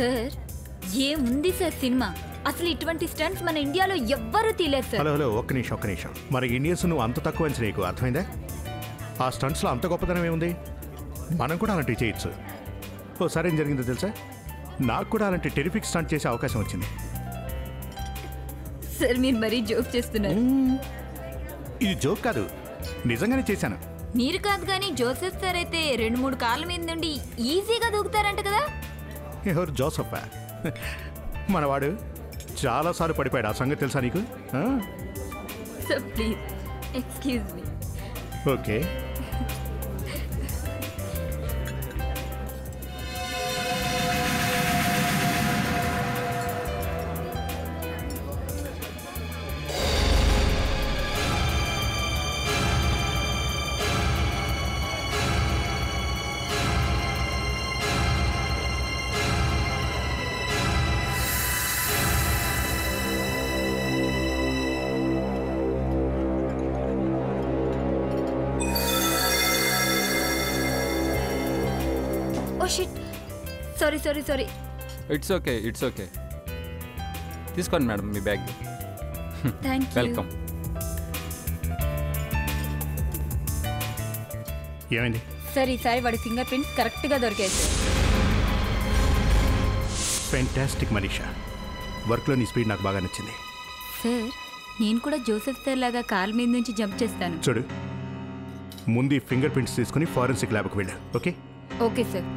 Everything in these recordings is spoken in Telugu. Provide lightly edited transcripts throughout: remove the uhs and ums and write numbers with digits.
సార్ ఏముంది సార్ సినిమా, అసలు ఇటువంటి స్టంట్స్ మన ఇండియాలో ఎవ్వరూ తీయలేరు సార్. హలో ఒక్క నిమిషం. మన ఇండియన్స్ నువ్వు అంత తక్కువ అని నీకు అర్థమైందా? ఆ స్టంట్స్లో అంత గొప్పతనం ఏముంది? మనం కూడా అలాంటివి చేయొచ్చు. ఓసారి ఏం జరిగిందో తెలుసా, నాకు కూడా అలాంటి టెరిఫిక్ స్టంట్ చేసే అవకాశం వచ్చింది. సార్ మీరు మరీ జోక్ చేస్తున్నారు. ఇది జోక్ కాదు, నిజంగానే చేశాను. మీరు కాదు కానీ జోసెఫ్ సార్ అయితే 2-3 కార్ల మీద నుండి ఈజీగా దూకుతారంట కదా. ఎవరు? జోసఫ్? మనవాడు చాలాసార్లు పడిపోయాడు, ఆ సంగతి తెలుసా నీకు? Sir please excuse me. Okay. Oh shit, sorry. It's okay. తీసుకోండి మేడం మీ బ్యాగ్. Thank you. వెల్కమ్. ఏమైంది? సార్ ఈసారి వాడి ఫింగర్ ప్రింట్స్ కరెక్ట్గా దొరికాయి సార్. ఫెంటాస్టిక్ మనీషా, వర్క్లో నీ స్పీడ్ నాకు బాగా నచ్చింది. సార్ నేను కూడా జోసెఫ్ సార్ లాగా కార్ మీద నుంచి జంప్ చేస్తాను. చూడు, ముందు ఫింగర్ ప్రింట్స్ తీసుకుని ఫారెన్సిక్ ల్యాబ్కి వెళ్ళు. ఓకే? Okay sir.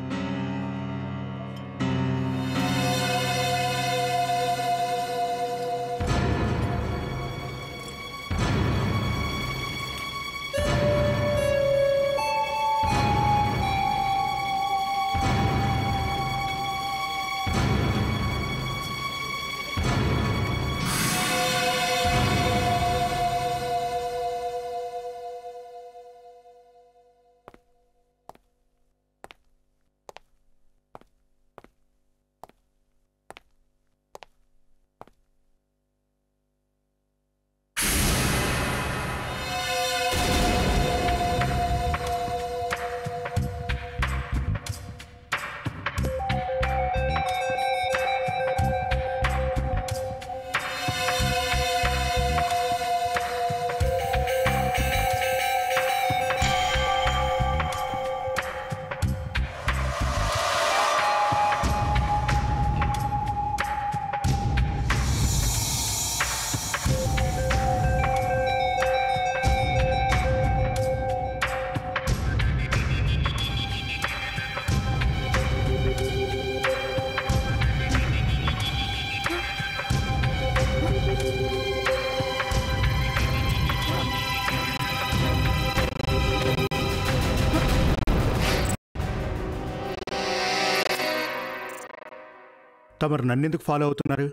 తమరు నన్నెందుకు ఫాలో అవుతున్నారు?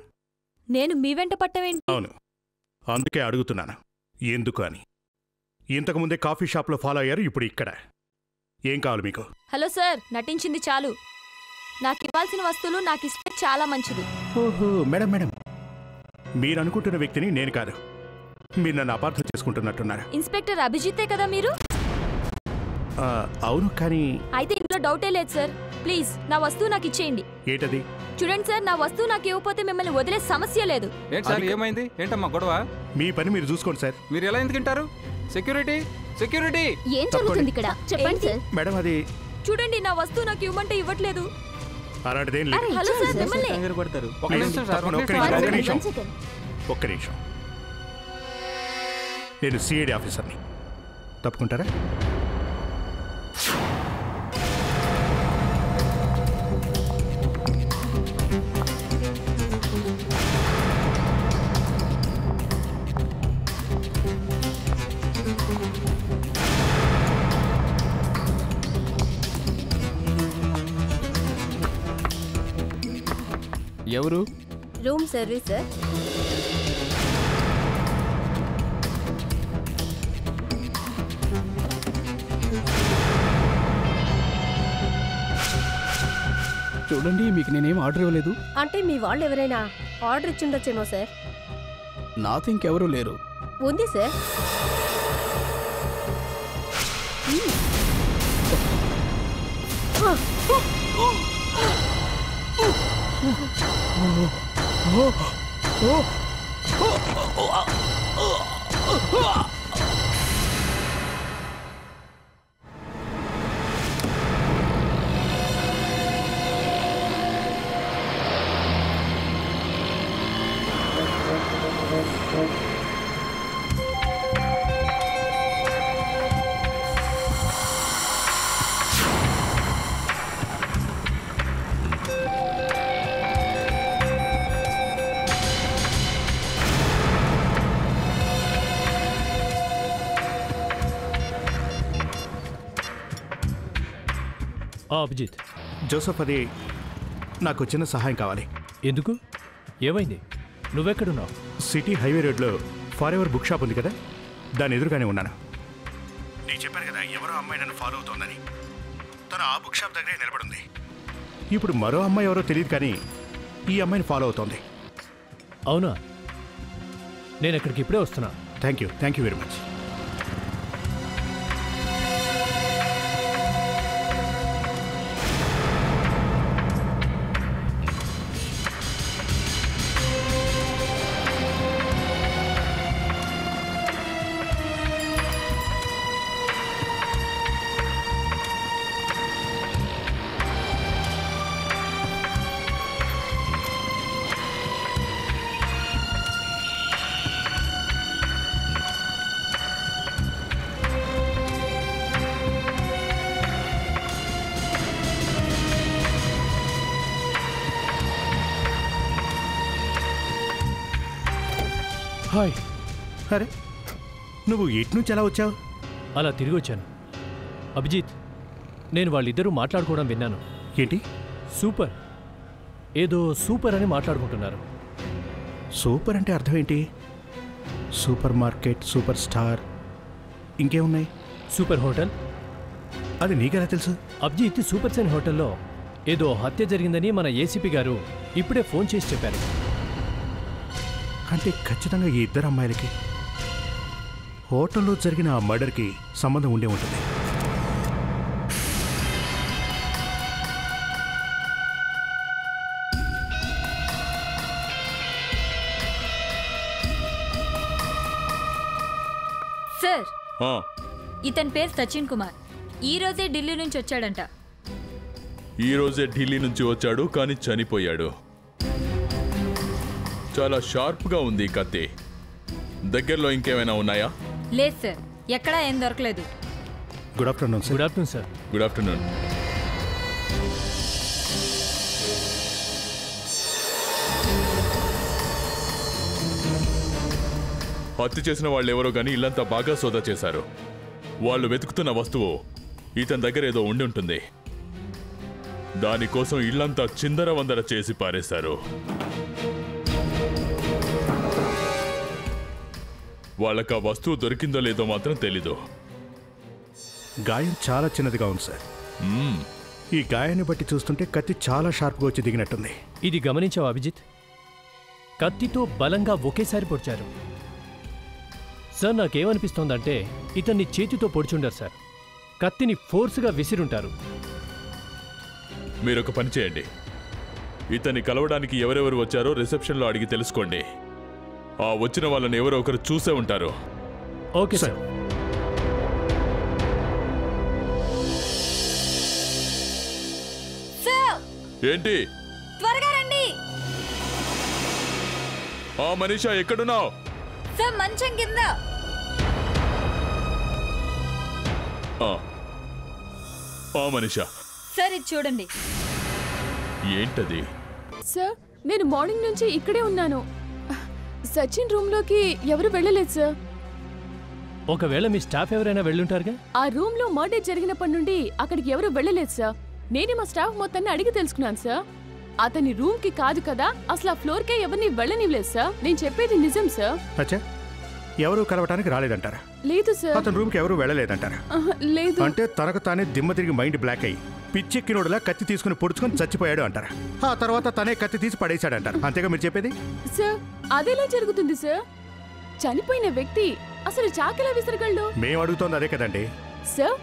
నేను మీ వెంట పట్టమేంటి? అవును, అందుకే అడుగుతున్నాను ఎందుకు అని. ఇంతకుముందే కాఫీ షాప్లో ఫాలో అయ్యారు, ఇప్పుడు ఇక్కడ. ఏం కావాలి మీకు? హలో సార్, నటించింది చాలు. నాకు ఇవ్వాల్సిన వస్తువులు నాకు ఇస్తే చాలా మంచిది. ఓహో మేడం, మీరు అనుకుంటున్న వ్యక్తిని నేను కాదు. మీరు నన్ను అపార్థం చేసుకుంటున్నట్టున్నారు. ఇన్స్పెక్టర్ అభిజితే కదా మీరు? అవును, కానీ అయితే ఇందులో డౌటే లేదు సార్. ప్లీజ్ నా వస్తువు నాకు ఇచ్చేయండి. ఏంటది? చూడండి సార్, నా వస్తువు నాకు ఇవ్వకపోతే మిమ్మల్ని వదిలే సమస్య లేదు. ఏంటి సార్, ఏమైంది? ఏంటమ్మా గొడవ? మీ పని మీరు చూసుకోండి సార్. మీరు ఎలా ఎందుకు తింటారు? సెక్యూరిటీ ఏం జరుగుతుంది ఇక్కడ? చెప్పండి సార్. మేడం అది చూడండి, నా వస్తువు నాకు ఇవ్వమంటే ఇవ్వట్లేదు. అలాంటిదేం లేదు. హలో సార్, మిమ్మల్ని ఒక్క నిమిషం. నేను సిఐడి ఆఫీసర్ని, తప్పుకుంటారా? ఎవరు? Room service sir. చూడండి, మీకు నేనేం ఆర్డర్ ఇవ్వలేదు. అంటే మీ వాళ్ళు ఎవరైనా ఆర్డర్ ఇచ్చిండొచ్చేమో సార్. నాతో ఇంకెవరూ లేరు. ఉంది సార్. అభిజిత్, జోసఫ్, అది నాకు చిన్న సహాయం కావాలి. ఎందుకు? ఏమైంది? నువ్వెక్కడున్నావు? సిటీ హైవే రోడ్లో ఫర్ ఎవర్ బుక్ షాప్ ఉంది కదా, దాని ఎదురుగానే ఉన్నాను. నేను చెప్పాను కదా ఎవరో అమ్మాయి నన్ను ఫాలో అవుతోందని. తను ఆ బుక్ షాప్ దగ్గరే నిలబడింది. ఇప్పుడు మరో అమ్మాయి ఎవరో తెలియదు కానీ ఈ అమ్మాయిని ఫాలో అవుతోంది. అవునా? నేను అక్కడికి ఇప్పుడే వస్తున్నా. Thank you very much. Hi. అరే, నువ్వు ఇటు నుంచి ఎలా వచ్చావు? అలా తిరిగి వచ్చాను. అభిజిత్, నేను వాళ్ళిద్దరూ మాట్లాడుకోవడం విన్నాను. ఏంటి? సూపర్, ఏదో సూపర్ అని మాట్లాడుకుంటున్నారు. సూపర్ అంటే అర్థం ఏంటి? సూపర్ మార్కెట్, సూపర్ స్టార్, ఇంకేమున్నాయి? Super hotel. అది నీకెలా తెలుసు? అభిజిత్, సూపర్ సైన్ హోటల్లో ఏదో హత్య జరిగిందని మన ఏసీపీ గారు ఇప్పుడే ఫోన్ చేసి చెప్పారు. అంటే ఖచ్చితంగా ఈ ఇద్దరు అమ్మాయిలకి హోటల్లో జరిగిన ఆ మర్డర్కి సంబంధం ఉండే ఉంటుంది. సార్, ఇతని పేరు సచిన్ కుమార్. ఈ రోజే ఢిల్లీ నుంచి వచ్చాడంట. ఈ రోజే ఢిల్లీ నుంచి వచ్చాడు, కానీ చనిపోయాడు. చాలా షార్ప్గా ఉంది కత్తి. దగ్గరలో ఇంకేమైనా ఉన్నాయా? లేదు సార్, ఎక్కడా ఏం దొరకలేదు. Good afternoon sir. Good afternoon sir. Good afternoon. హత్య చేసిన వాళ్ళు ఎవరో కానీ ఇల్లంతా బాగా సోదా చేశారు. వాళ్ళు వెతుకుతున్న వస్తువు ఇతని దగ్గర ఏదో ఉండి ఉంటుంది. దానికోసం ఇల్లంతా చిందరవందర చేసి పారేశారు. వాళ్ళకి ఆ వస్తువు దొరికిందో లేదో మాత్రం తెలీదు. గాయం చాలా చిన్నదిగా ఉంది సార్. ఈ గాయాన్ని బట్టి చూస్తుంటే కత్తి చాలా షార్ప్గా వచ్చి దిగినట్టుంది. ఇది గమనించావు అభిజిత్? కత్తితో బలంగా ఒకేసారి పొడిచారు. సార్, నాకేమనిపిస్తోందంటే ఇతన్ని చేతితో పొడిచుండారు సార్. కత్తిని ఫోర్స్గా విసిరుంటారు. మీరొక పని చేయండి, ఇతన్ని కలవడానికి ఎవరెవరు వచ్చారో రిసెప్షన్లో అడిగి తెలుసుకోండి. ఆ వచ్చిన వాళ్ళని ఎవరో ఒకరు చూసే ఉంటారు. Okay sir. ఏంటి? త్వరగా రండి ఆ మనీషా, ఎక్కడున్నావు? సార్, మంచం కింద. ఆ మనీషా. సార్, ఇది చూడండి. ఏంటది? సార్, నేను మార్నింగ్ నుంచి ఇక్కడే ఉన్నాను. సచిన్ రూమ్లోకి ఎవరు వెళ్ళలేదు సార్. ఒకవేళ మీ స్టాఫ్ ఎవరైనా వెళ్ళుంటారుగా? ఆ రూమ్లో మర్డర్ జరిగినప్పటి నుండి అక్కడికి ఎవరు వెళ్ళలేదు సార్. నేనే మా స్టాఫ్ మొత్తాన్ని అడిగి తెలుసుకున్నాను సార్. అతని రూమ్ కి కాదు కదా, అసలు ఆ ఫ్లోర్ కే ఎవరిని వెళ్ళనివ్వలేదు సార్. నేను చెప్పేది నిజం సార్. అచ్చా, ఎవరు కలవటానికి రాలేదంటారా? లేదు సార్. అతని రూమ్కి ఎవరు వెళ్ళలేదంటారా? లేదు. అంటే తనకు తానే దిమ్మ తిరిగి మైండ్ బ్లాక్ అయ్యి పిచ్చెక్కినోడులా కత్తి తీసుకుని పొడుచుకొని చచ్చిపోయాడు అంటారా? ఆ తర్వాత తనే కత్తి తీసి పడేశాడంటారు. అంతేగా మీరు చెప్పేది? సార్, అదేలా జరుగుతుంది సార్? చనిపోయిన వ్యక్తి అసలు చాకెలా విసరగలడు? మేము అడుగుతోంది అదే కదండి. సార్,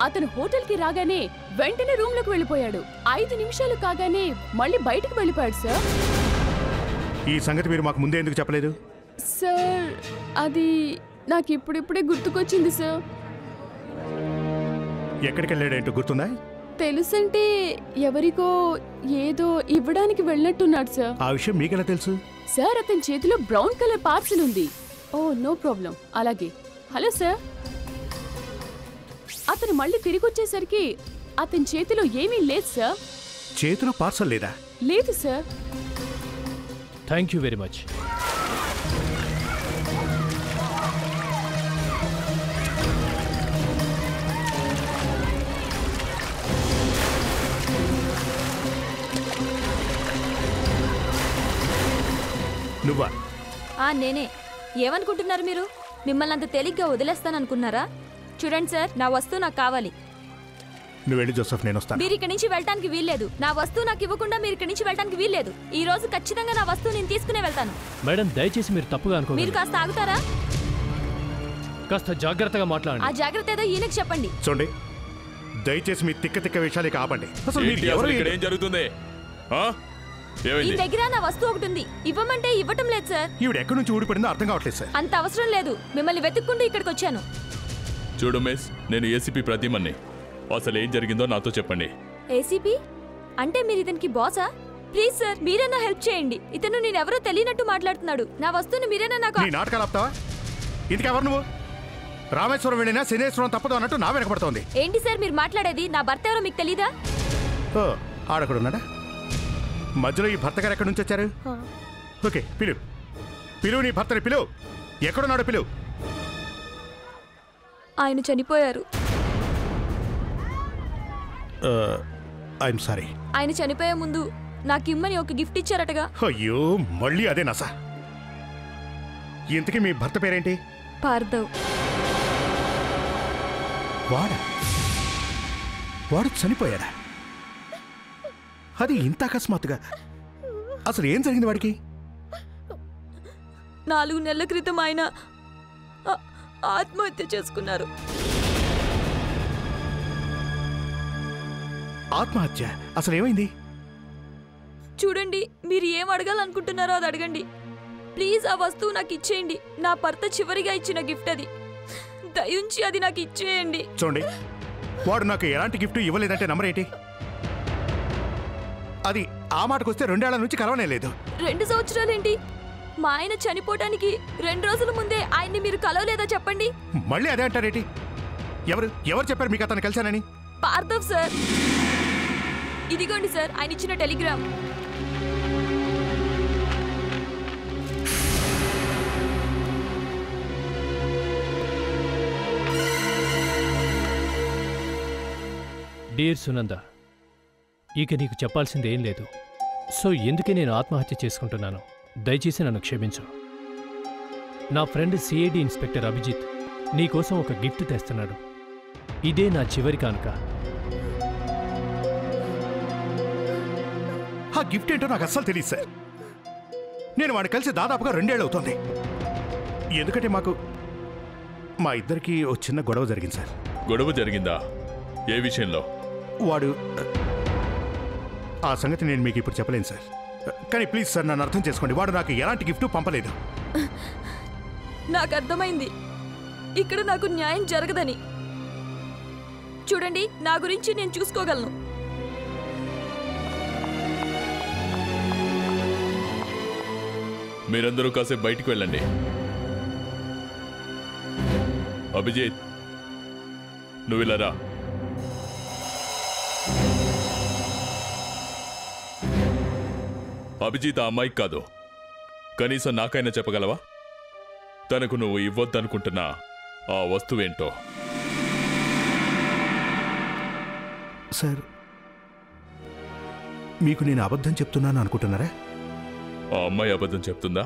అతను హోటల్కి రాగానే వెంటనే రూమ్లోకి వెళ్ళిపోయాడు. 5 నిమిషాలు కాగానే మళ్ళీ బయటకు వెళ్ళిపోయాడు సార్. ఈ సంగతి మీరు మాకు ముందే ఎందుకు చెప్పలేదు? సార్ అది నాకు ఇప్పుడిప్పుడే గుర్తుకొచ్చింది సార్. ఎక్కడికి వెళ్ళాడేంటో గుర్తుందా? తెలుసంటే ఎవరికో ఏదో ఇవ్వడానికి వెళ్ళినట్టున్నాడు సార్. ఆ విషయం మీకెలా తెలుసు? సార్ అతని చేతిలో బ్రౌన్ కలర్ పార్సల్ ఉంది. Oh no problem. అలాగే. Hello sir. అతను మళ్ళీ తిరిగి వచ్చేసరికి అతని చేతిలో ఏమీ లేదు సార్. చేతిలో పార్సల్ లేదా? లేదు sir. Thank you very much. నువ్వా? నేనే. ఏమనుకుంటున్నారు మీరు? మిమ్మల్ని అంత తేలిగ్గా వదిలేస్తాననుకున్నారా? చూడండి సార్, నా వస్తువు నాకు కావాలి. నువ్వు వెళ్ళి జోసెఫ్, నేను వస్తాను. మీరు ఇక్కడి నుంచి వెళ్ళడానికి వీల్లేదు. నా వస్తువు నాకు ఇవ్వకుండా మీరు ఇక్కడి నుంచి వెళ్ళడానికి వీల్లేదు. ఈ రోజు ఖచ్చితంగా నా వస్తువు నేను తీసుకునే వెళ్తాను. మేడం దయచేసి మీరు తప్పుగా మీరు అనుకోండి. కాస్త ఆగుతారా? కాస్త జాగ్రత్తగా ఆ మాట్లాడండి. జాగ్రత్త ఏదో ఈయనకి చెప్పండి. చూడండి, దయచేసి మీ తిక్క తిక్క విషయాలకి ఆపండి. అసలు మీరు ఏంటి ఎవరు? అసలు ఇక్కడ ఏం జరుగుతుంది? ఆ? ఈ ఏమైంది? దగ్గర నా వస్తువు ఒకటి ఉంది. ఇవ్వమంటే ఇవ్వటం లేదు సార్. ఈవిడ ఎక్కడి నుంచి ఊడిపడిందో అర్థం కావట్లేదు సార్. అంత అవసరం లేదు. మిమ్మల్ని వెతుక్కుంటూ ఇక్కడికి వచ్చాను. చూడు మిస్, నేను ఏసీపీ ప్రతిమన్ని. అసలు ఏం జరిగిందో నాతో చెప్పండి. ఏసీపీ అంటే మీరు ఇతనికి బాసా? ప్లీజ్ సార్, మీరైనా హెల్ప్ చేయండి. ఇతను నేనెవరో తెలియనట్టు మాట్లాడుతున్నాడు. నా వస్తువుని మీరైనా నాకు... నీ నాటకాలు ఆపుతావా? ఇంతకెవరు నువ్వు? రామేశ్వరం వెళ్ళినా శనేశ్వరం తప్పదు అన్నట్టు నా వెనకబడుతోంది. ఏంటి సార్ మీరు మాట్లాడేది? నా భర్త ఎవరో మీకు తెలీదా? ఓ, ఆడకూడన్నాడా? మధ్యలో ఈ భర్త గారు ఎక్కడి నుంచి వచ్చారు? ఓకే, పిలువు నీ భర్తని పిలువు. ఎక్కడున్నాడో పిలువు. ఆయన చనిపోయారు. I'm sorry. ఆయన చనిపోయే ముందు నాకు ఇమ్మని ఒక గిఫ్ట్ ఇచ్చారటగా. అయ్యో, మళ్ళీ అదే నస. ఇంతకీ మీ భర్త పేరేంటి? పార్థవ్. వాడు చనిపోయాడా? అది ఇంత అకస్మాత్తుగా. అసలు ఏం జరిగింది వాడికి? 4 నెలల క్రితం ఆయన ఆత్మహత్య చేసుకున్నారు. ఆత్మహత్య? అసలు ఏమైంది? చూడండి, మీరు ఏం అడగాలనుకుంటున్నారో అది అడగండి. ప్లీజ్ ఆ వస్తువు నాకు ఇచ్చేయండి. నా భర్త చివరిగా ఇచ్చిన గిఫ్ట్ అది. దయించి అది నాకు ఇచ్చేయండి. చూడండి, వాడు నాకు ఎలాంటి గిఫ్ట్ ఇవ్వలేదంటే నమ్మరేంటి? అది ఆ మాటకొస్తే 2 ఏళ్ల నుంచి కలవనే లేదు. 2 సంవత్సరాలేంటి? మా ఆయన చనిపోవటానికి 2 రోజుల ముందే ఆయన్ని మీరు కలవలేదా చెప్పండి? మళ్ళీ అదే అంటారేంటి? ఎవరు చెప్పారు మీకు అతను కలిశానని? పార్థవ్ సార్. ఇదిగోండి సార్ ఆయన ఇచ్చిన టెలిగ్రామ్. డియర్ సునంద, ఇక నీకు చెప్పాల్సింది ఏం లేదు. సో ఎందుకే నేను ఆత్మహత్య చేసుకుంటున్నాను. దయచేసి నన్ను క్షమించు. నా ఫ్రెండ్ సిఐడి ఇన్స్పెక్టర్ అభిజిత్ నీకోసం ఒక గిఫ్ట్ తెస్తున్నాడు. ఇదే నా చివరి కానుక. ఆ గిఫ్ట్ ఏంటో నాకు అస్సలు తెలియదు సార్. నేను వాడిని కలిసి దాదాపుగా 2 ఏళ్ళు అవుతుంది. ఎందుకంటే మా ఇద్దరికి ఓ చిన్న గొడవ జరిగింది సార్. గొడవ జరిగిందా? ఏ విషయంలో? వాడు ఆ సంగతి నేను మీకు ఇప్పుడు చెప్పలేను సార్. కానీ ప్లీజ్ సార్, నన్ను అర్థం చేసుకోండి. వాడు నాకు ఎలాంటి గిఫ్ట్ పంపలేదు. నాకు అర్థమైంది ఇక్కడ నాకు న్యాయం జరగదని. చూడండి, నా గురించి నేను చూసుకోగలను. మీరందరూ కాసేపు బయటికి వెళ్ళండి. అభిజిత్, నువ్వు ఇలా రా. అభిజిత్ ఆ అమ్మాయికి కాదు, కనీసం నాకైనా చెప్పగలవా? తనకు నువ్వు ఇవ్వద్దనుకుంటున్నా ఆ వస్తువేంటో? సార్, మీకు నేను అబద్ధం చెప్తున్నాను అనుకుంటున్నారా? ఆ అమ్మాయి అబద్ధం చెప్తుందా?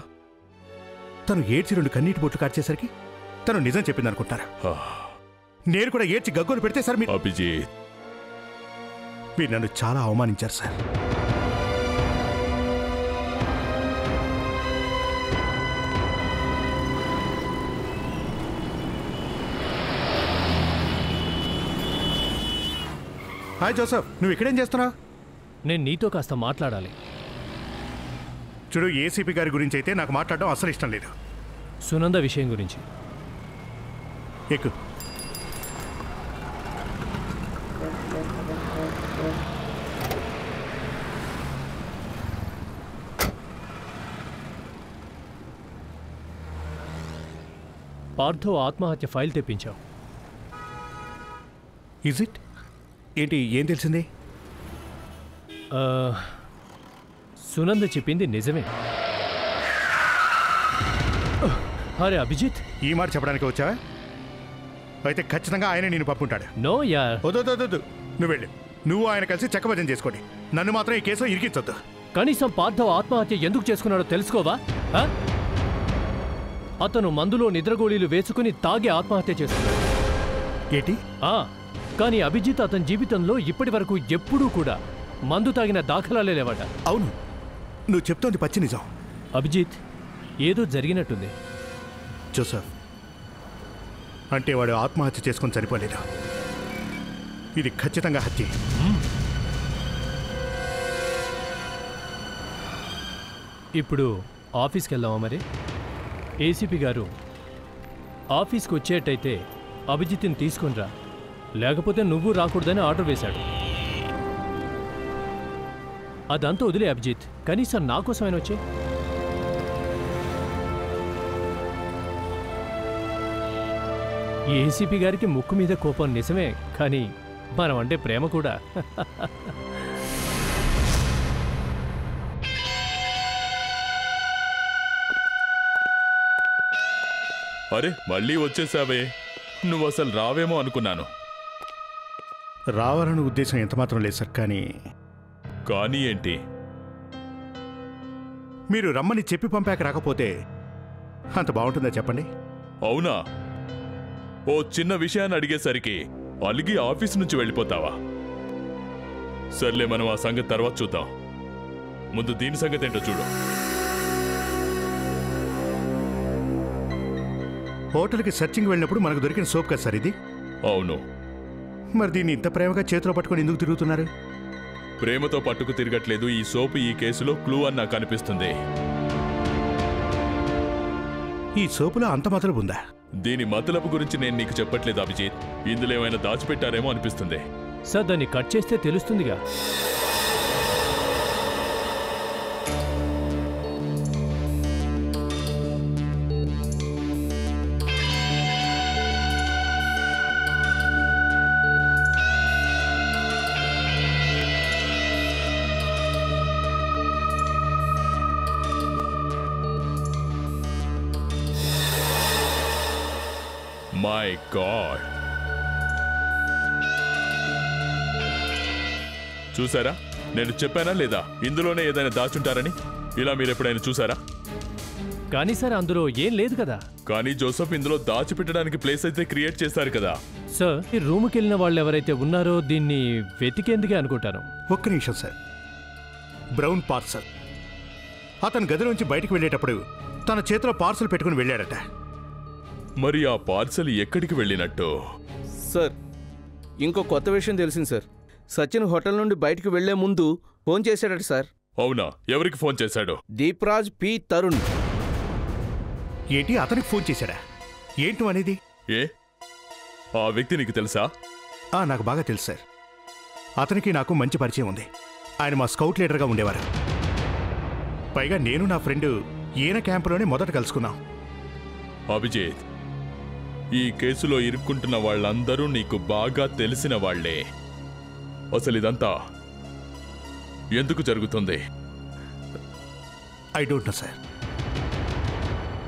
తను ఏడ్చి 2 కన్నీటి బొట్లు కార్చేసరికి తను నిజం చెప్పింది అనుకుంటారా? నేను కూడా ఏడ్చి గగ్గోలు పెడితే సార్ అభిజిత్, మీరు నన్ను చాలా అవమానించారు సార్. హాయ్ జోసఫ్, నువ్వు ఇక్కడేం చేస్తున్నావు? నేను నీతో కాస్త మాట్లాడాలి. చూడు, ఏసీపీ గారి గురించి అయితే నాకు మాట్లాడడం అసలు ఇష్టం లేదు. సునంద విషయం గురించి. ఎక్కు. పార్థో ఆత్మహత్య ఫైల్ తెప్పించావు. Is it? ఏంటి, ఏం తెలిసింది? సునంద చెప్పింది నిజమే. అరే అభిజిత్, ఈ మాట చెప్పడానికి వచ్చావా? అయితే ఖచ్చితంగా ఆయన నేను పంపుంటాడు. నో యార్. వద్దు, నువ్వు వెళ్ళు. నువ్వు ఆయన కలిసి చక్కభజన చేసుకోండి. నన్ను మాత్రం ఈ కేసులో ఇరికించొద్దు. కనీసం పార్థవ్ ఆత్మహత్య ఎందుకు చేసుకున్నాడో తెలుసుకోవా? అతను మందులో నిద్రగోళీలు వేసుకుని తాగి ఆత్మహత్య చేసుకున్నాడు. ఏంటి? కానీ అభిజిత్ అతని జీవితంలో ఇప్పటి వరకు ఎప్పుడూ కూడా మందు తాగిన దాఖలాలే లేవట. అవును, నువ్వు చెప్తోంది పచ్చి నిజం. అభిజిత్, ఏదో జరిగినట్టుంది. జోసఫ్, అంటే వాడు ఆత్మహత్య చేసుకొని చనిపోలేదు. ఇది ఖచ్చితంగా హత్య. ఇప్పుడు ఆఫీస్కి వెళ్దామా? మరి ఏసీపీ గారు ఆఫీస్కి వచ్చేటైతే అభిజిత్ని తీసుకునిరా, లేకపోతే నువ్వు రాకూడదని ఆర్డర్ వేశాడు. అదంతా వదిలే అభిజిత్, కనీసం నా కోసమైనా వచ్చే. ఏసీపీ గారికి ముక్కు మీద కోపం నిజమే, కానీ మనం అంటే ప్రేమ కూడా. అరే, మళ్ళీ వచ్చేసావే. నువ్వు అసలు రావేమో అనుకున్నాను. రావాలన్న ఉద్దేశం ఎంతమాత్రం లేదు సార్. కానీ ఏంటి? మీరు రమ్మని చెప్పి పంపాక రాకపోతే అంత బాగుంటుందా చెప్పండి? అవునా? ఓ చిన్న విషయాన్ని అడిగేసరికి అలిగి ఆఫీస్ నుంచి వెళ్ళిపోతావా? సర్లే, మనం ఆ సంగతి తర్వాత చూద్దాం. ముందు దీని సంగతి ఏంటో చూడు. హోటల్కి సర్చింగ్ వెళ్ళినప్పుడు మనకు దొరికిన సోప్ కదా సార్ ఇది? అవును. మరి దీన్ని ఇంత ప్రేమగా చేతిలో పట్టుకొని ఎందుకు తిరుగుతున్నారు? ప్రేమతో పట్టుకు తిరగట్లేదు. ఈ సోపు ఈ కేసులో క్లూ అని నాకు అనిపిస్తుంది. ఈ సోపులో అంత మతలబు ఉందా? దీని మతలబు గురించి నేను నీకు చెప్పట్లేదు అభిజిత్. ఇందులో ఏమైనా దాచిపెట్టారేమో అనిపిస్తుంది. సార్, దాన్ని కట్ చేస్తే తెలుస్తుందిగా. మై గాడ్, చూసారా? నేను చెప్పానా లేదా ఇందులోనే ఏదైనా దాచుంటారని? ఇలా మీరెప్పుడైనా చూసారా? కానీ సార్, అందులో ఏం లేదు కదా. కానీ జోసఫ్, ఇందులో దాచిపెట్టడానికి ప్లేస్ అయితే క్రియేట్ చేశారు కదా. సార్, ఈ రూమ్కి వెళ్ళిన వాళ్ళు ఎవరైతే ఉన్నారో దీన్ని వెతికేందుకే అనుకుంటాను. ఒక్క నిమిషం సార్. Brown parcel. అతను గదిలోంచి బయటికి వెళ్ళేటప్పుడు తన చేతిలో పార్సల్ పెట్టుకుని వెళ్ళాడట. మరి ఆ పార్సల్ ఎక్కడికి వెళ్ళినట్టు? సార్, ఇంకో కొత్త విషయం తెలిసింది సార్. సచిన్ హోటల్ నుండి బయటికి వెళ్లే ముందు ఫోన్ చేశాడట సార్. అవునా? ఎవరికి ఫోన్ చేశాడు? దీప్రాజ్ పి తరుణ్. ఏంటి, అతనికి ఫోన్ చేశాడా? ఏంటో అనేది? ఏ, ఆ వ్యక్తి నీకు తెలుసా? నాకు బాగా తెలుసు సార్. అతనికి నాకు మంచి పరిచయం ఉంది. ఆయన మా స్కౌట్ లీడర్గా ఉండేవారు. పైగా నేను నా ఫ్రెండ్ ఈయన క్యాంపులోనే మొదట కలుసుకున్నాం. అభిజిత్, ఈ కేసులో ఇరుక్కుంటున్న వాళ్ళందరూ నీకు బాగా తెలిసిన వాళ్లే. అసలు ఇదంతా ఎందుకు జరుగుతుంది? I don't know sir.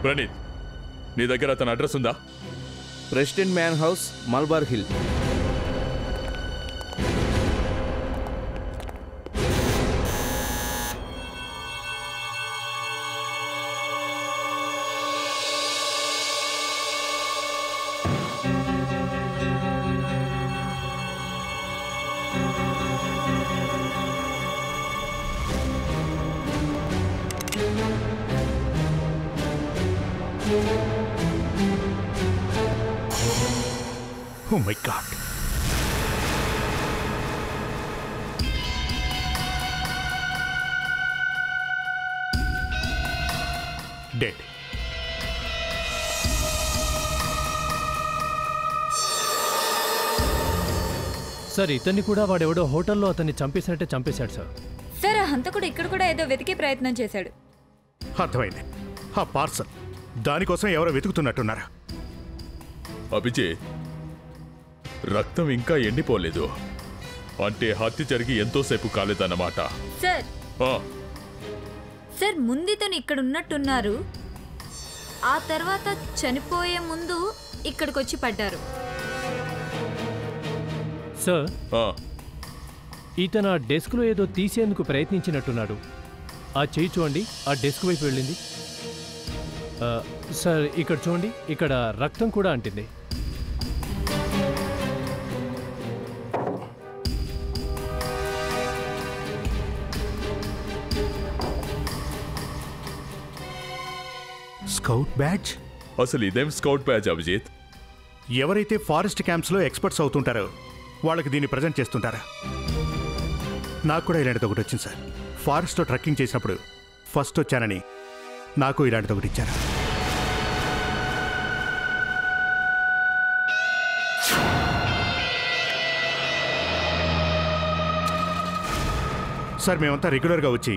Praneeth, నీ దగ్గర అతని అడ్రస్ ఉందా? President man house, Malabar hill. Oh my God. Dead. Sir ఇతన్ని కూడా వాడెవడో హోటల్లో అతన్ని చంపేసినట్టే చంపేశాడు సార్. సార్ ఆ హంతకుడు ఇక్కడ కూడా ఏదో వెతికే ప్రయత్నం చేశాడు. అర్థమైంది. ఆ పార్సల్ దానికోసం ఎవరో వెతుకుతున్నట్టున్నారు. అభిజిత్, రక్తం ఇంకా ఎండిపోలేదు. అంటే హత్య జరిగి ఎంతోసేపు కాలేదన్నమాట. సార్ ఆ, సార్ ముందితను ఇక్కడ ఉన్నట్టున్నారు. ఆ తర్వాత చనిపోయే ముందు ఇక్కడికి వచ్చి పడ్డారు. సార్ ఆ, ఇతను ఆ డెస్క్లో ఏదో తీసేందుకు ప్రయత్నించినట్టున్నాడు. ఆ చేయి చూడండి, ఆ డెస్క్ వైపు వెళ్ళింది. సార్ ఇక్కడ చూడండి, ఇక్కడ రక్తం కూడా అంటింది. Scout badge? అసలు ఇదేం స్కౌట్ బ్యాడ్జ్ అభిజిత్? ఎవరైతే ఫారెస్ట్ క్యాంప్స్లో ఎక్స్పర్ట్స్ అవుతుంటారో వాళ్ళకి దీన్ని ప్రజెంట్ చేస్తుంటారా? నాకు కూడా ఇలాంటిది ఒకటి వచ్చింది సార్. ఫారెస్ట్లో ట్రెక్కింగ్ చేసినప్పుడు ఫస్ట్ వచ్చానని నాకు ఇలాంటిది ఒకటి ఇచ్చారు. సార్ మేమంతా రెగ్యులర్గా వచ్చి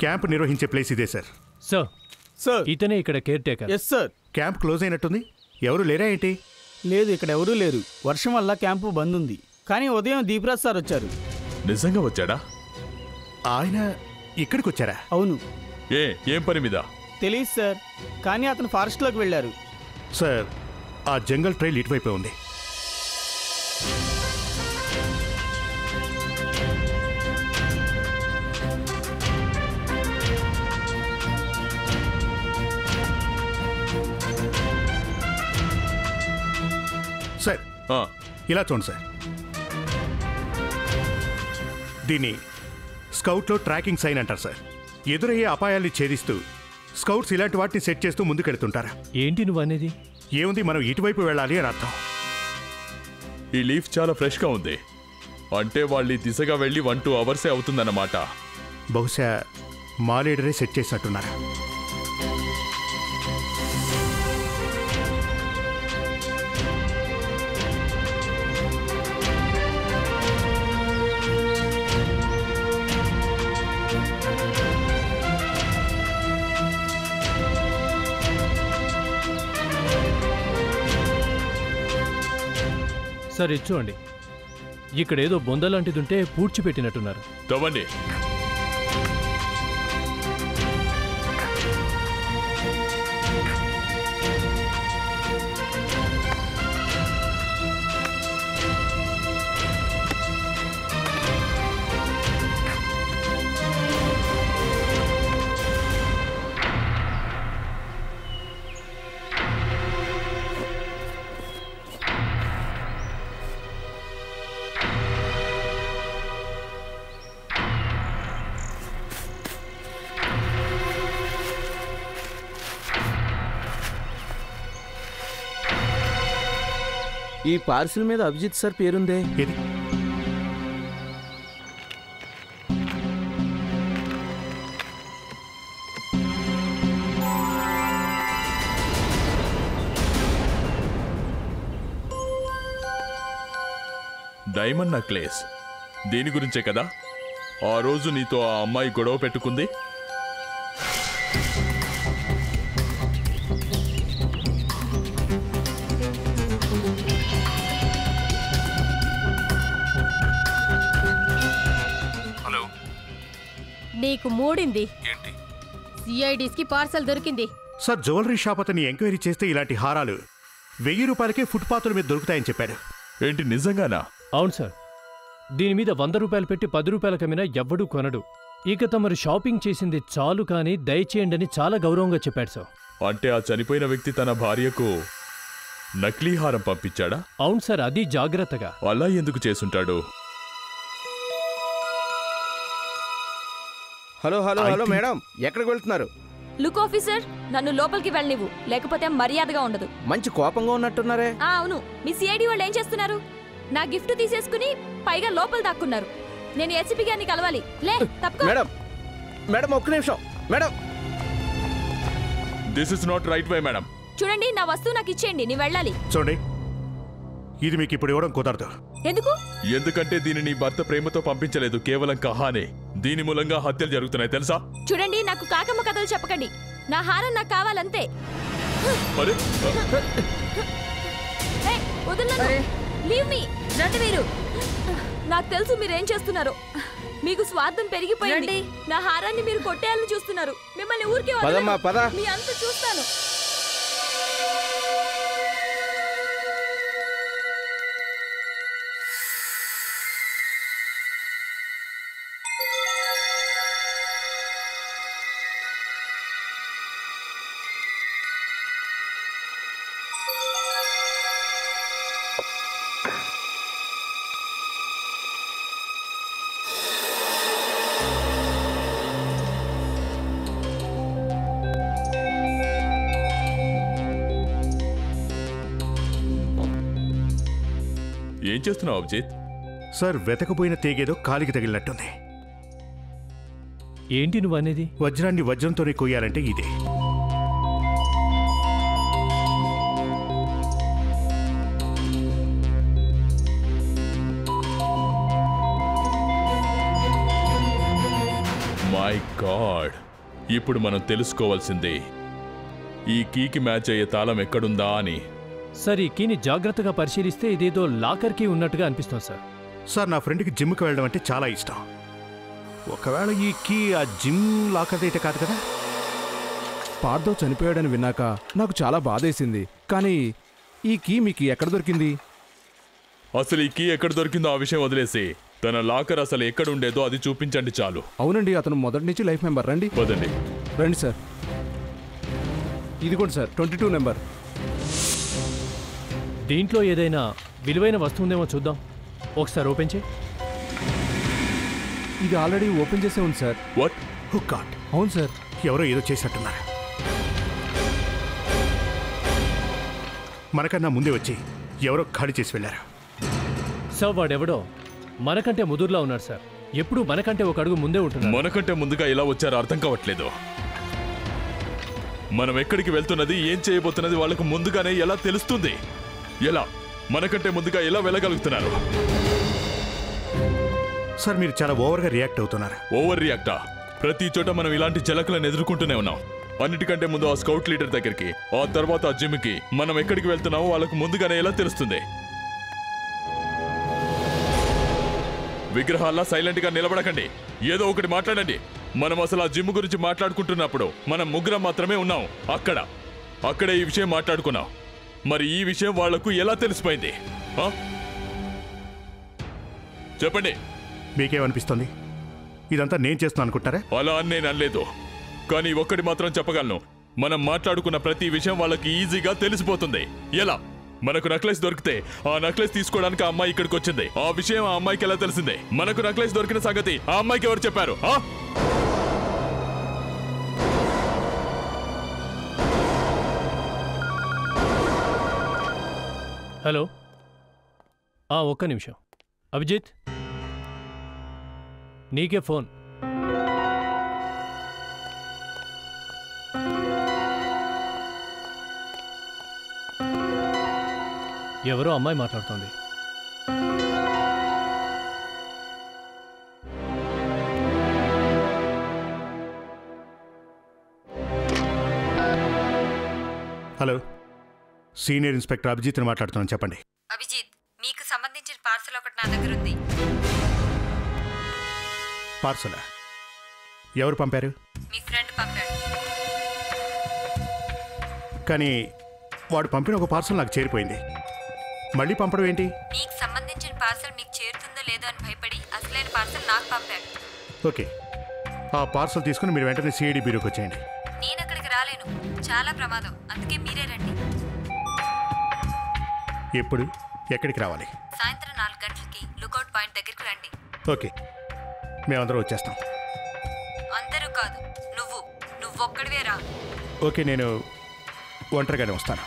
క్యాంప్ నిర్వహించే ప్లేస్ ఇదే సార్. సార్ సార్ ఇతనే ఇక్కడ caretaker. Yes sir. Camp close అయినట్టుంది. ఎవరు లేరా ఏంటి? లేదు, ఇక్కడ ఎవరూ లేరు. వర్షం వల్ల క్యాంపు బంద్ ఉంది. కానీ ఉదయం దీపరాజ్ సార్ వచ్చారు. నిజంగా వచ్చాడా? ఆయన ఇక్కడికి వచ్చారా? అవును. ఏం పని మీద? తెలియదు సార్, కానీ అతను ఫారెస్ట్లోకి వెళ్ళారు. సార్ ఆ జంగల్ ట్రైల్ ఇటువైపే ఉంది. సార్ ఇలా చూడండి సార్. దీన్ని స్కౌట్లో ట్రాకింగ్ సైన్ అంటారు సార్. ఎదురయ్యే అపాయాల్ని ఛేదిస్తూ స్కౌట్స్ ఇలాంటి వాటిని సెట్ చేస్తూ ముందుకెడుతుంటారు. ఏంటి నువ్వు అనేది? ఏముంది, మనం ఇటువైపు వెళ్ళాలి అని అర్థం. ఈ లీఫ్ చాలా ఫ్రెష్గా ఉంది. అంటే వాళ్ళు ఈ దిశగా వెళ్ళి 1-2 అవర్సే అవుతుందన్నమాట. బహుశా మా లీడరే సెట్ చేసినట్టున్నారు. సార్ ఇది చూడండి, ఇక్కడ ఏదో బొంద లాంటిది ఉంటే పూడ్చిపెట్టినట్టున్నారు. తవ్వండి. ఈ పార్సిల్ మీద అభిజిత్ సార్ పేరుందే. ఇది డైమండ్ నెక్లెస్. దీని గురించే కదా ఆ రోజు నీతో ఆ అమ్మాయి గొడవ పెట్టుకుంది? హలో, నీకు మూడింది. ఏంటి సిఐడిస్కి పార్సల్ దొరికింది. సార్? జ్యువెలరీ షాప్ అతన్ని ఎంక్వైరీ చేస్తే ఇలాంటి హారాలు 1000 రూపాయలకే ఫుట్పాత్ల మీద దొరుకుతాయని చెప్పాడు. ఏంటి, నిజంగానా? అవును సార్, దీని మీద 100 రూపాయలు పెట్టి 10 రూపాయల కమ్మినా ఎవ్వడూ కొనడు. ఇక తమరు షాపింగ్ చేసింది చాలు కానీ దయచేయండి అని చాలా గౌరవంగా చెప్పాడు సార్. అంటే ఆ చనిపోయిన వ్యక్తి తన భార్యకు నకిలీ హారం పంపించాడా? అవును సార్, అది జాగ్రత్తగా. అలా ఎందుకు చేసుంటాడు? హలో హలో హలో మేడం, ఎక్కడికి వెళ్తున్నారు? లుక్ ఆఫీసర్, నన్ను లోపలికి వెళ్ళనివ్వు, లేకపోతే మర్యాదగా ఉండదు. మంచి కోపంగా ఉన్నట్టున్నారే. అవును, మీ సిఐడి వాళ్ళు ఏం చేస్తున్నారు? నా గిఫ్ట్ తీసేసుకుని పైగా లోపల దాక్కున్నారు. నేను ఎస్పీ గారిని కలవాలి. లే తప్పుకో. మేడం మేడం ఒక్క నిమిషం. Madam this is not right way madam. చూడండి, నా వస్తువు నాకు ఇచ్చేయండి, నేను వెళ్ళాలి. చూడండి, ఇది మీకు ఇప్పుడు ఇవ్వడం కుదరదు. ఎందుకు? ఎందుకంటే దీని నీ భర్త ప్రేమతో పంపించలేదు, కేవలం కహానే. దీని మూలంగా హత్యలు జరుగుతున్నాయి తెలుసా? చూడండి, నాకు కాకమ్మ కథలు చెప్పకండి. నా హారం నాకు కావాలంతే. అరే లీవ్ మీ. రండి మీరు. నాకు తెలుసు మీరేం చేస్తున్నారు. మీకు స్వార్థం పెరిగిపోయింది. నా హారాన్ని మీరు కొట్టేయాలని చూస్తున్నారు. మిమ్మల్ని ఊరికే మీ అంత చూస్తాను. ఏం చేస్తున్నావు అభిజిత్? సార్, వెతకపోయిన తీగేదో కాలికి తగిలినట్టుంది. ఏంటి నువ్వు అనేది? వజ్రాన్ని వజ్రంతోనే కొయ్యాలంటే ఇదే. మై గాడ్, ఇప్పుడు మనం తెలుసుకోవాల్సింది ఈ కీకి మ్యాచ్ అయ్యే తాళం ఎక్కడుందా అని. సార్, ఈ కీని జాగ్రత్తగా పరిశీలిస్తే ఇదేదో లాకర్ కీ ఉన్నట్టుగా అనిపిస్తుంది సార్. సార్, నా ఫ్రెండ్కి జిమ్కి వెళ్ళడం అంటే చాలా ఇష్టం. ఒకవేళ ఈ కీ ఆ జిమ్ లాకర్ అయితే కాదు కదా? పార్థవ్ చనిపోయాడని విన్నాక నాకు చాలా బాధేసింది. కానీ ఈ కీ మీకు ఎక్కడ దొరికింది? అసలు ఈ కీ ఎక్కడ దొరికిందో ఆ విషయం వదిలేసి తన లాకర్ అసలు ఎక్కడ ఉండేదో అది చూపించండి చాలు. అవునండి, అతను మొదటి నుంచి లైఫ్ మెంబర్. రండి పదండి. రండి సార్. ఇదిగోండి సార్, 22 నెంబర్. దీంట్లో ఏదైనా విలువైన వస్తువు ఉందేమో చూద్దాం. ఒకసారి ఓపెన్ చేయి. ఇది ఆల్రెడీ ఓపెన్ చేసే ఉంది సార్. వాట్? Oh God. అవును సార్, ఎవరో ఏదో చేసినట్టున్నారు. మనకన్నా ముందే వచ్చి ఎవరో ఖాళీ చేసి వెళ్ళారు. సార్, వాడెవడో మనకంటే ముదురులా ఉన్నాడు సార్. ఎప్పుడు మనకంటే ఒక అడుగు ముందే ఉంటున్నాడు. మనకంటే ముందుగా ఎలా వచ్చారో అర్థం కావట్లేదు. మనం ఎక్కడికి వెళ్తున్నది, ఏం చేయబోతున్నది వాళ్ళకు ముందుగానే ఎలా తెలుస్తుంది? ఎలా మనకంటే ముందుగా ఎలా వెళ్ళగలుగుతున్నారు? సార్, మీరు చాలా ఓవర్గా రియాక్ట్ అవుతున్నారు. ఓవర్ రియాక్టా? ప్రతి చోట మనం ఇలాంటి చిలకలను ఎదుర్కొంటూనే ఉన్నాం. అన్నిటికంటే ముందు ఆ స్కౌట్ లీడర్ దగ్గరికి, ఆ తర్వాత ఆ జిమ్కి మనం ఎక్కడికి వెళ్తున్నామో వాళ్ళకు ముందుగానే ఎలా తెలుస్తుంది? విగ్రహాల్లా సైలెంట్ గా నిలబడకండి, ఏదో ఒకటి మాట్లాడండి. మనం అసలు ఆ జిమ్ గురించి మాట్లాడుకుంటున్నప్పుడు మనం ముగ్గురం మాత్రమే ఉన్నాం. అక్కడే ఈ విషయం మాట్లాడుకున్నాం. మరి ఈ విషయం వాళ్లకు ఎలా తెలిసిపోయింది? చెప్పండి. మీకేమనిపిస్తుంది? ఇదంతా నేను చేస్తున్నాను అనుకుంటారా? అలా అని నేను అనలేదు, కానీ ఒక్కటి మాత్రం చెప్పగలను. మనం మాట్లాడుకున్న ప్రతి విషయం వాళ్ళకి ఈజీగా తెలిసిపోతుంది. ఎలా? మనకు నెక్లెస్ దొరికితే ఆ నెక్లెస్ తీసుకోవడానికి ఆ అమ్మాయి ఇక్కడికి వచ్చింది. ఆ విషయం ఆ అమ్మాయికి ఎలా తెలిసింది? మనకు నెక్లెస్ దొరికిన సంగతి ఆ అమ్మాయికి ఎవరు చెప్పారు? హలో, ఒక్క నిమిషం. అభిజిత్, నీకే ఫోన్. ఎవరో అమ్మాయి మాట్లాడుతోంది. హలో, సీనియర్ ఇన్స్పెక్టర్ అభిజిత్ని మాట్లాడుతున్నాను. చెప్పండి. అభిజిత్, మీకు సంబంధించిన పార్సల్ ఒకటి నా దగ్గర ఉంది. పార్సలా? ఎవరు పంపారు? మీ ఫ్రెండ్ పంపాడు. కానీ వాడు పంపిన ఒక పార్సల్ నాకు చేరిపోయింది. మళ్ళీ పంపడం ఏంటి? మీకు సంబంధించిన పార్సల్ మీకు చేరుతుందో లేదో అని భయపడి అసలైన పార్సల్ నాకు పంపాడు. ఓకే, ఆ పార్సల్ తీసుకుని మీరు వెంటనే సిఐడి బ్యూరోకి వచ్చేయండి. నేను అక్కడికి రాలేను, చాలా ప్రమాదం. అందుకే మీరే రండి. ఎప్పుడు, ఎక్కడికి రావాలి? సాయంత్రం 4 గంటలకి లుకౌట్ పాయింట్ దగ్గరికి రండి. ఓకే, మేమందరం వచ్చేస్తాం. అందరూ కాదు, నువ్వొక్కడివే రా. ఓకే, నేను ఒంటరిగానే వస్తాను.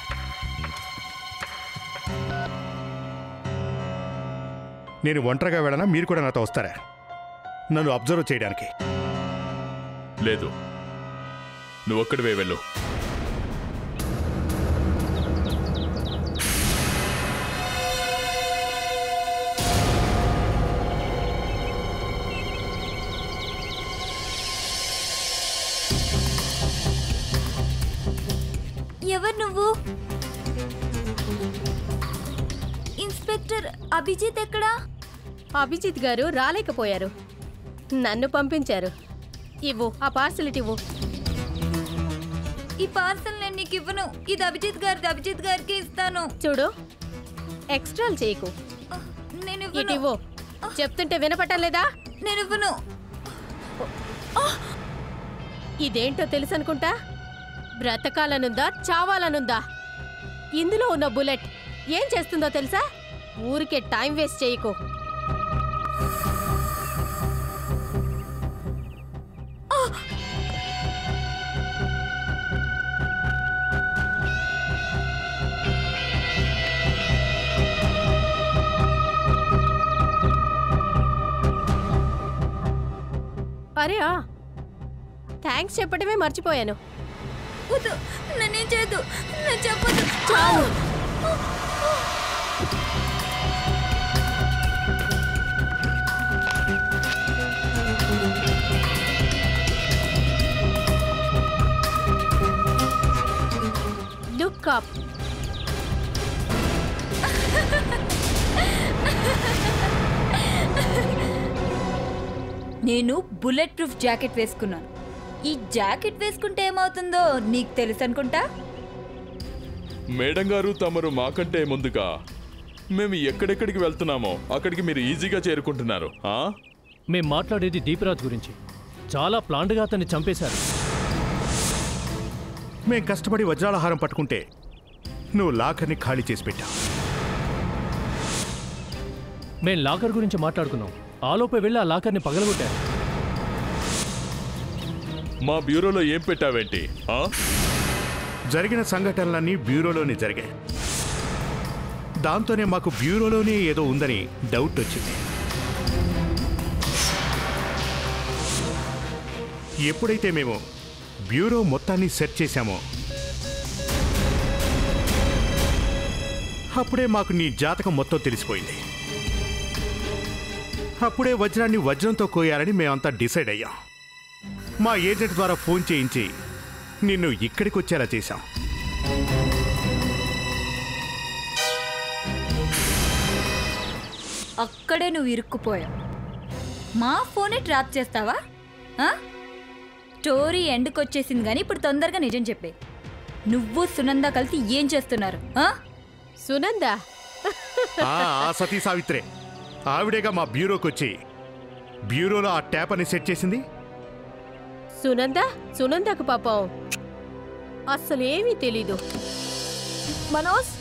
నేను ఒంటరిగా వెళ్ళనా? మీరు కూడా నాతో వస్తారా నన్ను అబ్జర్వ్ చేయడానికి? లేదు, నువ్వు ఒక్కడివే వెళ్ళు. నువ్వు? ఇన్స్పెక్టర్ అభిజిత్ ఎక్కడా? అభిజిత్ గారు రాలేకపోయారు, నన్ను పంపించారు. ఇవ్వు, ఆ పార్సల్ ఇవ్వు. ఈ పార్సల్ నేను నీకు ఇవ్వను. ఇది అభిజిత్ గారికి ఇస్తాను. చూడు, ఎక్స్ట్రాలు చేయకు. నేను ఇవ్వు. చెప్తుంటే వినపట్టలేదా? నేను ఇవ్వను. ఇదేంటో తెలుసు అనుకుంటా. బ్రతకాలనుందా చావాలనుందా? ఇందులో ఉన్న బుల్లెట్ ఏం చేస్తుందో తెలుసా? ఊరికే టైం వేస్ట్ చేయకు. అరే థ్యాంక్స్ చెప్పడమే మర్చిపోయాను. నన్నేం చేయదు, నేను చెప్పదు. చావు. Look up. నేను బుల్లెట్ ప్రూఫ్ జాకెట్ వేసుకున్నాను. ఈ జాకెట్ వేసుకుంటే ఏమవుతుందో నీకు తెలుసు అనుకుంటా. మేడం గారు, తమరు మాకంటే ముందుగా మేము ఎక్కడెక్కడికి వెళ్తున్నామో అక్కడికి మీరు ఈజీగా చేరుకుంటున్నారు. మేం మాట్లాడేది దీపరాజ్ గురించి. చాలా ప్లాండ్గా అతన్ని చంపేశారు. మేం కష్టపడి వజ్రాలహారం పట్టుకుంటే నువ్వు లాకర్ని ఖాళీ చేసి పెట్టావు. మేం లాకర్ గురించి మాట్లాడుకున్నాం. ఆలోపే వెళ్ళి ఆ లాకర్ని పగలగొట్టారు. మా బ్యూరోలో ఏం పెట్టావేంటి? జరిగిన సంఘటనలన్నీ బ్యూరోలోనే జరిగాయి. దాంతోనే మాకు బ్యూరోలోనే ఏదో ఉందని డౌట్ వచ్చింది. ఎప్పుడైతే మేము బ్యూరో మొత్తాన్ని సెర్చ్ చేశామో అప్పుడే మాకు నీ జాతకం మొత్తం తెలిసిపోయింది. అప్పుడే వజ్రాన్ని వజ్రంతో కోయాలని మేమంతా డిసైడ్ అయ్యాం. మా ఏజెంట్ ద్వారా ఫోన్ చేయించి నిన్ను ఇక్కడికి వచ్చేలా చేశాం. అక్కడే నువ్వు ఇరుక్కుపోయావు. మా ఫోనే ట్రాప్ చేస్తావా? స్టోరీ ఎండ్కి వచ్చేసింది కానీ ఇప్పుడు తొందరగా నిజం చెప్పే. నువ్వు సునంద కలిసి ఏం చేస్తున్నారు? సునంద సతీ సావిత్రే ఆవిడేగా మా బ్యూరోకి వచ్చి బ్యూరోలో ఆ ట్యాప్ అని సెట్ చేసింది. సునందకు పాపం అస్సలేమీ తెలీదు. మనోజ్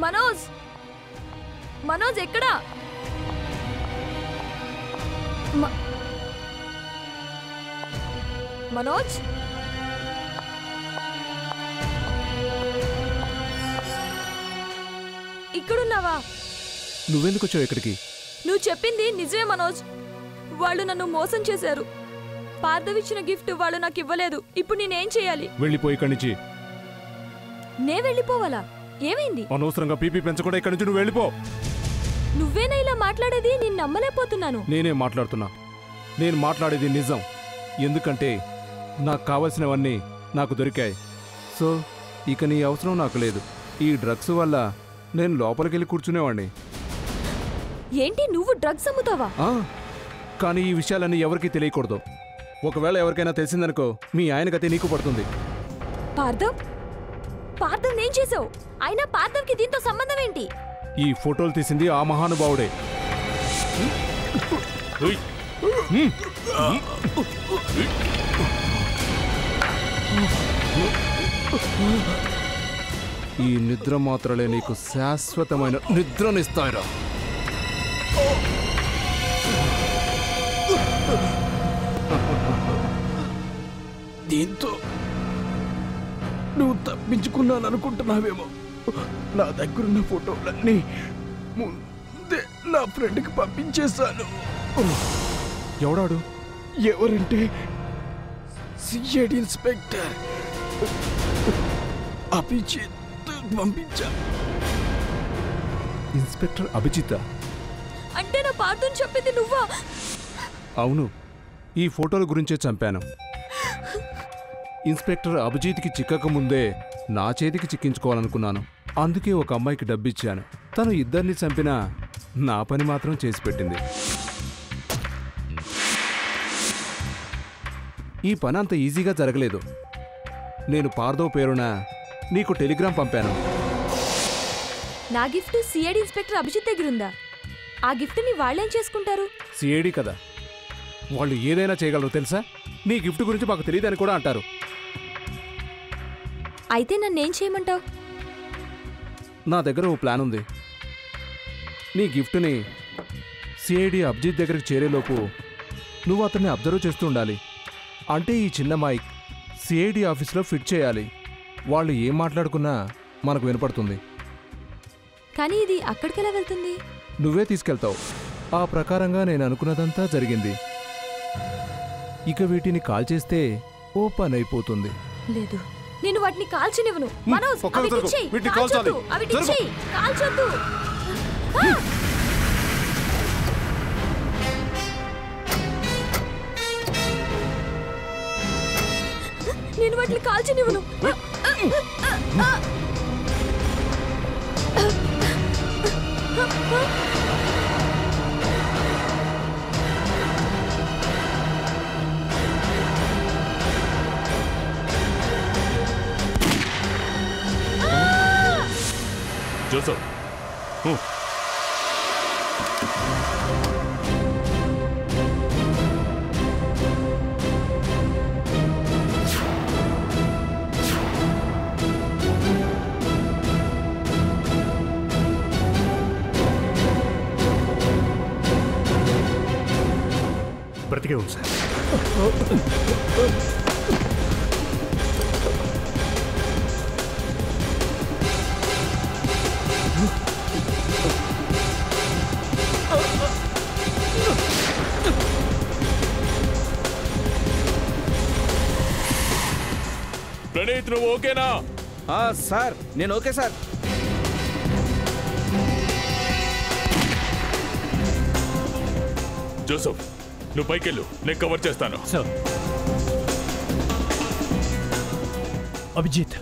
మనోజ్ మనోజ్ ఎక్కడా? మనోజ్ ఇక్కడున్నావా? నువ్వెందుకు వచ్చావు ఇక్కడికి? నువ్వు చెప్పింది నిజమే మనోజ్. వాళ్ళు నన్ను మోసం చేశారు. పార్థవిచ్చిన గిఫ్ట్ వాళ్ళు నాకు ఇవ్వలేదు. ఇప్పుడు నేనేం చేయాలి? వెళ్ళిపోయి ఇక్కడి నుంచి. నే వెళ్ళిపోవాలా? ఏమైంది? అనవసరంగా పీపీ పెంచకుండా ఇక్కడి నుంచి నువ్వు వెళ్ళిపో. నువ్వేనా ఇలా మాట్లాడేది? నేను నమ్మలేకపోతున్నాను. నేనే మాట్లాడుతున్నా. నేను మాట్లాడేది నిజం. ఎందుకంటే నాకు కావలసినవన్నీ నాకు దొరికాయి. సో ఇక నీ అవసరం నాకు లేదు. ఈ డ్రగ్స్ వల్ల నేను లోపలికెళ్ళి కూర్చునేవాడిని. ఏంటి, నువ్వు డ్రగ్స్ అమ్ముతావా? కానీ ఈ విషయాలన్నీ ఎవరికీ తెలియకూడదు. ఒకవేళ ఎవరికైనా తెలిసిందనుకో మీ ఆయన గతి నీకు పడుతుంది. పార్థవ్ ఏం చేసావు? అయినా పార్థవ్కి దీంతో సంబంధం ఏంటి? ఈ ఫోటోలు తీసింది ఆ మహానుభావుడే. ఈ నిద్ర మాత్రలే నీకు శాశ్వతమైన నిద్రనిస్తాయిరా. దీంతో నువ్వు తప్పించుకున్నాననుకుంటున్నావేమో. నా దగ్గరున్న ఫోటోలన్నీ ముందే నా ఫ్రెండ్కి పంపించేశాను. ఎవడాడు? ఎవరంటే సిఐడి ఇన్స్పెక్టర్ అభిజిత్ పంపించా. ఇన్స్పెక్టర్ అభిజిత్ అంటే నా పార్థుని చెప్పింది నువ్వా? అవును, ఈ ఫోటోల గురించే చంపాను. ఇన్స్పెక్టర్ అభిజిత్కి చిక్కకముందే నా చేతికి చిక్కించుకోవాలనుకున్నాను. అందుకే ఒక అమ్మాయికి డబ్బిచ్చాను. తను ఇద్దరిని చంపినా నా పని మాత్రం చేసి పెట్టింది. ఈ పని అంత ఈజీగా జరగలేదు. నేను పార్దో పేరున నీకు టెలిగ్రామ్ పంపాను. నా గిఫ్ట్ సిఐడి ఇన్స్పెక్టర్ అభిజిత్ దగ్గర ఉందా? ఆ గిఫ్ట్ని వాళ్ళేం చేసుకుంటారు? సిఐడి కదా, వాళ్ళు ఏదైనా చేయగలరు తెలుసా? నీ గిఫ్ట్ గురించి మాకు తెలియదని కూడా అంటారు. అయితే నన్నేం చేయమంటావు? నా దగ్గర ఓ ప్లాన్ ఉంది. నీ గిఫ్ట్ని సిఐడి అభిజిత్ దగ్గరికి చేరేలోపు నువ్వు అతన్ని అబ్జర్వ్ చేస్తూ ఉండాలి. అంటే ఈ చిన్న మైక్ సిఐడి ఆఫీస్లో ఫిట్ చేయాలి. వాళ్ళు ఏం మాట్లాడుకున్నా మనకు వినపడుతుంది. కానీ ఇది అక్కడికెలా వెళ్తుంది? నువ్వే తీసుకెళ్తావు. ఆ ప్రకారంగా నేను అనుకున్నదంతా జరిగింది. ఇక వీటిని కాల్ చేస్తే ఓ పని అయిపోతుంది. లేదు, నేను వాటిని కాల్చనివ్వను. మనోజ్, పక్కకు అవి జరుగు. ఇచ్చేయ్. వీటిని కాల్చొద్దు. కాల్చాలి. అవి జరుగు. ఇచ్చేయ్. కాల్చొద్దు. నేను వాటిని కాల్చనివ్వను. జోసఫ్, బ్రతికే ఉంది సార్. ప్రణీత్, నువ్వు ఓకేనా? సార్, నేను ఓకే సార్. జోసఫ్, నువ్వు పైకెళ్ళు, నేను కవర్ చేస్తాను. సార్. అభిజిత్,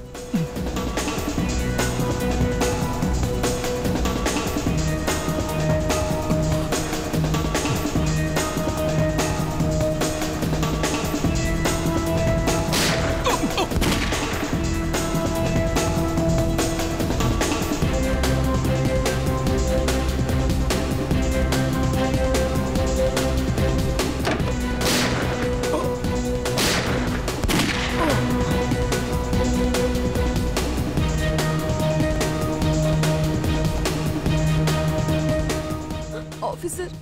ఆఫీసర్,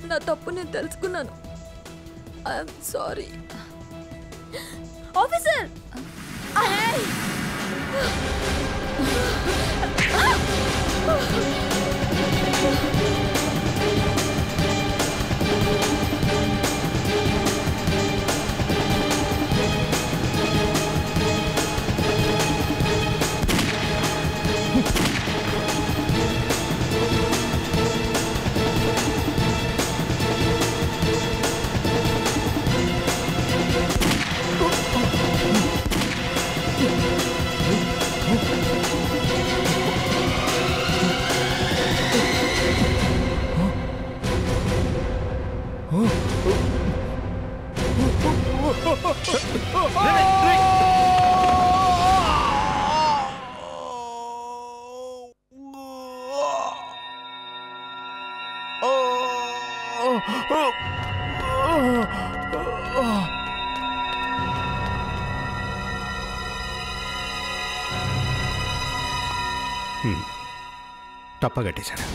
నా తప్పు నేను తెలుసుకున్నాను. I'm sorry officer. తప్పగట్టేశాను.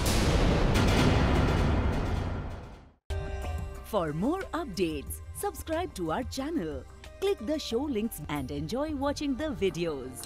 For more updates, subscribe to our channel, click the show links and enjoy watching the videos.